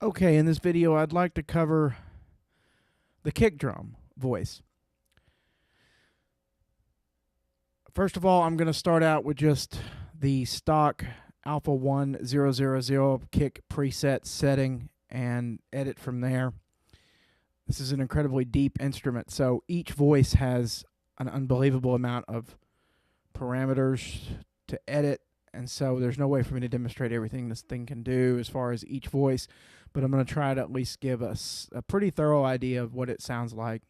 Okay, in this video I'd like to cover the kick drum voice. First of all, I'm going to start out with just the stock Alpha 1000 kick preset setting and edit from there. This is an incredibly deep instrument, so each voice has an unbelievable amount of parameters to edit, and so there's no way for me to demonstrate everything this thing can do as far as each voice, but I'm going to try to at least give us a pretty thorough idea of what it sounds like.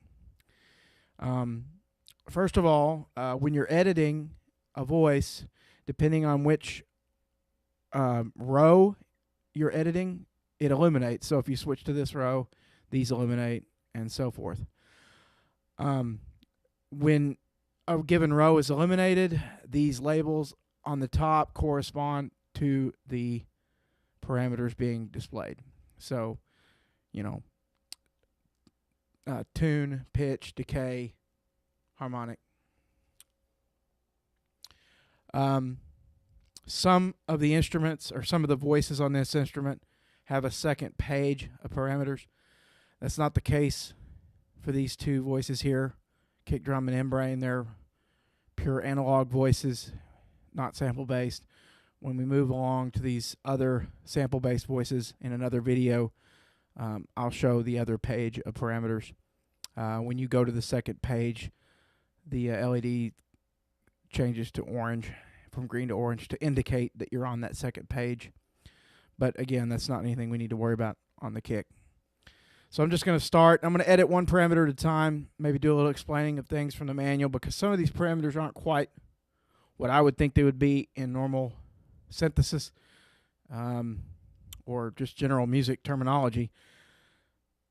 First of all, when you're editing a voice, depending on which row you're editing, it illuminates. So if you switch to this row, these illuminate, and so forth. When a given row is illuminated, these labels on the top correspond to the parameters being displayed. So, tune, pitch, decay, harmonic. Some of the instruments, or some of the voices on this instrument, have a second page of parameters. That's not the case for these two voices here, kick drum and end-brain. They're pure analog voices, not sample-based. When we move along to these other sample-based voices in another video, I'll show the other page of parameters. When you go to the second page, the LED changes to orange, from green to orange, to indicate that you're on that second page. But again, that's not anything we need to worry about on the kick. So I'm just going to start. I'm going to edit one parameter at a time, maybe do a little explaining of things from the manual, because some of these parameters aren't quite what I would think they would be in normal synthesis or just general music terminology.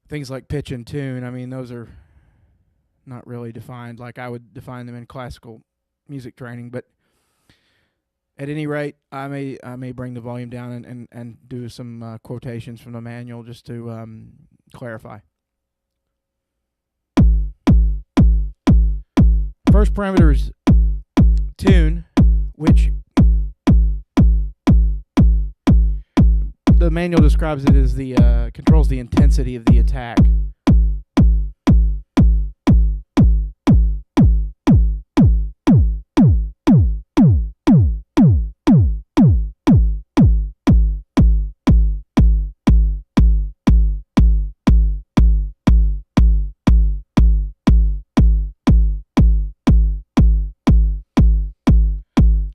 Things like pitch and tune, I mean, those are not really defined like I would define them in classical music training. But at any rate, I may bring the volume down and do some quotations from the manual just to clarify. First parameter is tune, which the manual describes it as the controls the intensity of the attack.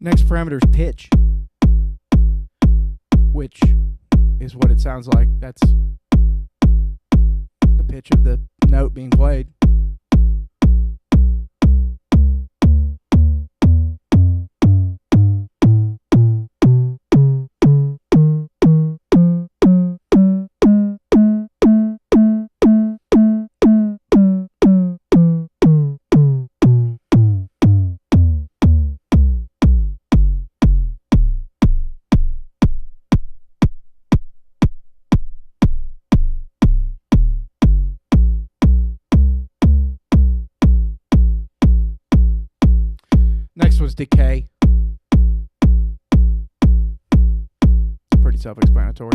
Next parameter is pitch, which is what it sounds like. That's the pitch of the note being played. Next was decay. It's pretty self-explanatory.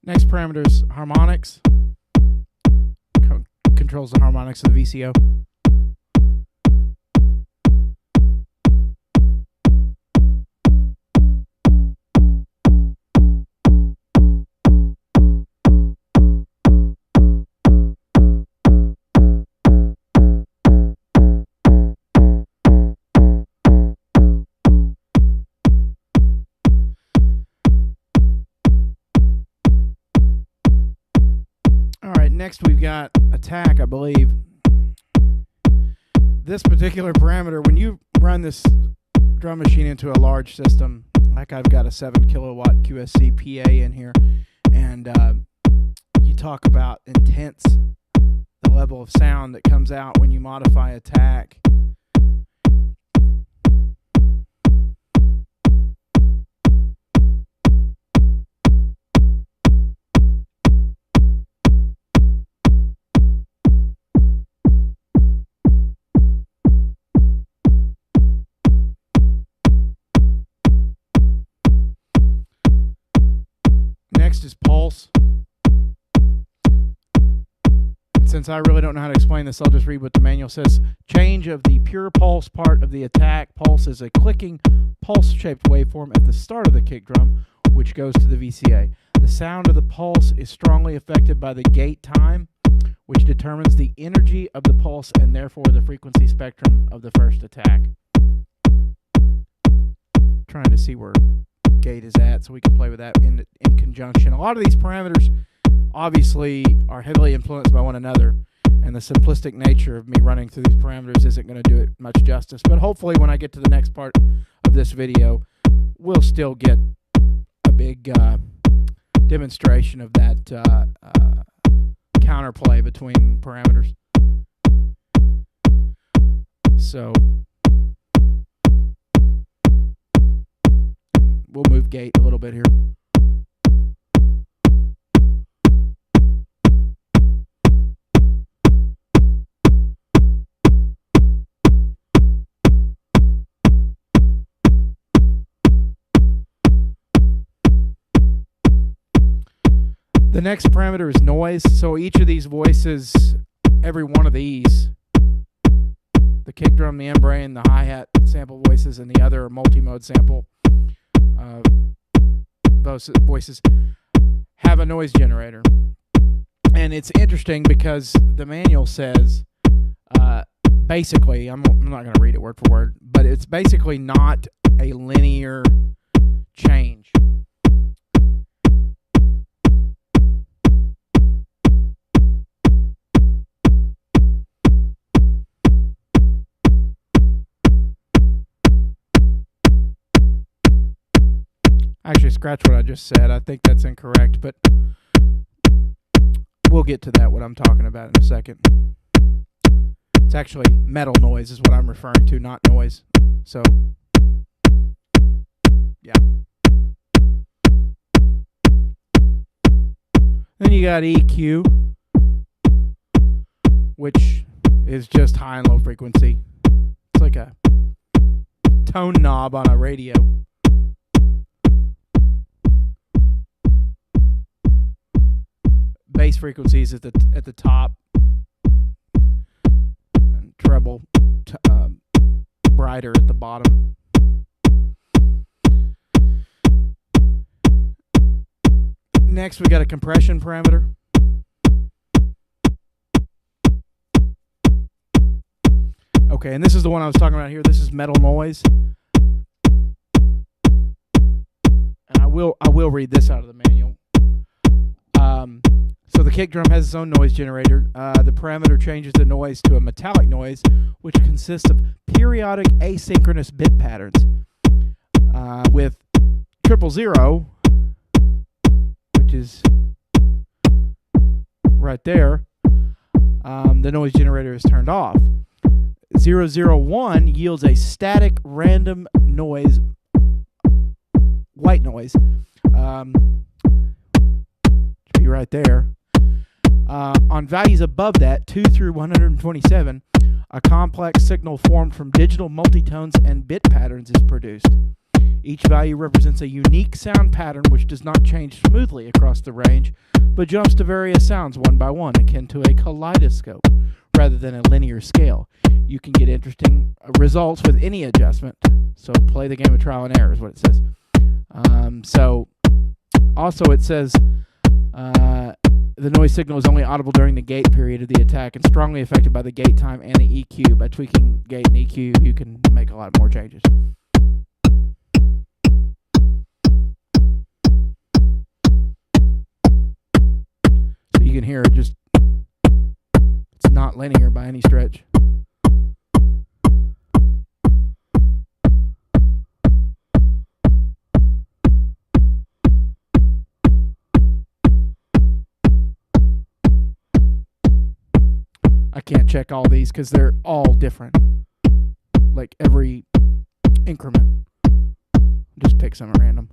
Next parameter is harmonics. Controls the harmonics of the VCO. Next we've got attack, I believe. This particular parameter, when you run this drum machine into a large system, like I've got a 7 kilowatt QSC PA in here, and you talk about intense, the level of sound that comes out when you modify attack. since I really don't know how to explain this, I'll just read what the manual says. Change of the pure pulse part of the attack. Pulse is a clicking, pulse-shaped waveform at the start of the kick drum, which goes to the VCA. The sound of the pulse is strongly affected by the gate time, which determines the energy of the pulse and therefore the frequency spectrum of the first attack. Trying to see where gate is at so we can play with that in conjunction. A lot of these parameters obviously are heavily influenced by one another, and the simplistic nature of me running through these parameters isn't going to do it much justice. But hopefully when I get to the next part of this video, we'll still get a big demonstration of that counterplay between parameters. So we'll move gate a little bit here. The next parameter is noise. So each of these voices, every one of these, the kick drum, the membrane, the hi-hat sample voices, and the other multi-mode sample voices have a noise generator. And it's interesting because the manual says, basically, I'm not going to read it word for word, but it's basically not a linear change. Actually, scratch what I just said. I think that's incorrect, but we'll get to that, what I'm talking about, in a second. It's actually metal noise is what I'm referring to, not noise. So, yeah. Then you got EQ, which is just high and low frequency. It's like a tone knob on a radio. Bass frequencies at the top, and treble brighter at the bottom. Next, we got a compression parameter. Okay, and this is the one I was talking about here. This is metal noise, and I will read this out of the manual. So the kick drum has its own noise generator. The parameter changes the noise to a metallic noise, which consists of periodic asynchronous bit patterns. With 000, which is right there, the noise generator is turned off. 001 yields a static random noise, white noise. Should be right there. On values above that, 2 through 127, a complex signal formed from digital multitones and bit patterns is produced. Each value represents a unique sound pattern which does not change smoothly across the range, but jumps to various sounds one by one, akin to a kaleidoscope, rather than a linear scale. You can get interesting results with any adjustment, so play the game of trial and error is what it says. Also it says, the noise signal is only audible during the gate period of the attack and strongly affected by the gate time and the EQ. By tweaking gate and EQ, you can make a lot more changes. So you can hear it just, it's not linear by any stretch. I can't check all these because they're all different. Like every increment. Just pick some at random.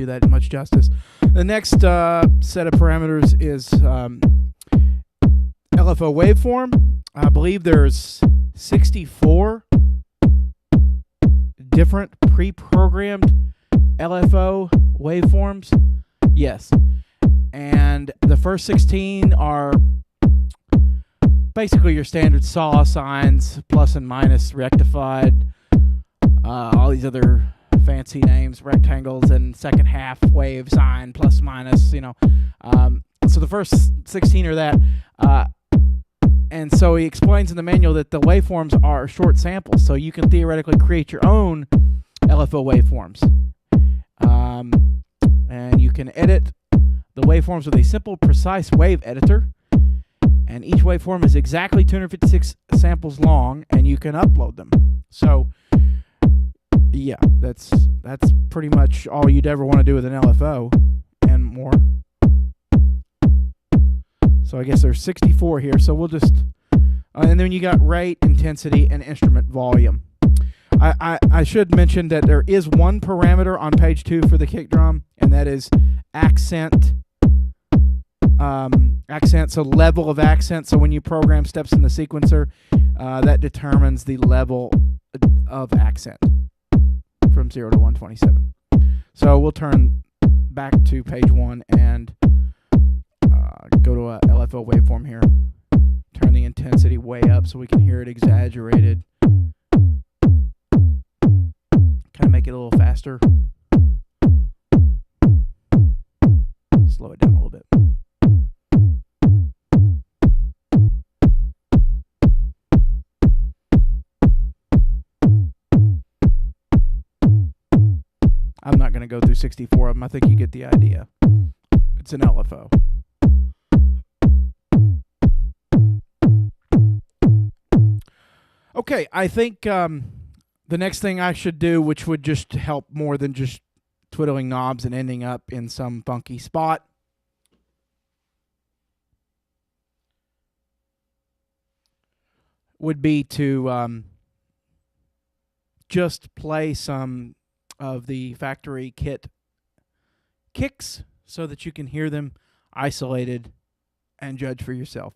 do that much justice. The next set of parameters is LFO waveform. I believe there's 64 different pre-programmed LFO waveforms. Yes. And the first 16 are basically your standard saw signs, plus and minus, rectified, all these other fancy names, rectangles, and second half wave sign, plus minus, So the first 16 are that. And so he explains in the manual that the waveforms are short samples, so you can theoretically create your own LFO waveforms. And you can edit the waveforms with a simple, precise wave editor. And each waveform is exactly 256 samples long, and you can upload them. So, yeah, that's pretty much all you'd ever want to do with an LFO and more. So I guess there's 64 here. So we'll just, and then you got rate, intensity, and instrument volume. I should mention that there is one parameter on page 2 for the kick drum, and that is accent. So level of accent. So when you program steps in the sequencer, that determines the level of accent from 0 to 127. So we'll turn back to page 1 and go to a LFO waveform here. Turn the intensity way up so we can hear it exaggerated. Kind of make it a little faster. Slow it down a little bit. I'm not going to go through 64 of them. I think you get the idea. It's an LFO. Okay, I think the next thing I should do, which would just help more than just twiddling knobs and ending up in some funky spot, would be to just play some of the factory kit kicks so that you can hear them isolated and judge for yourself.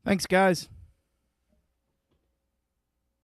Thanks, guys.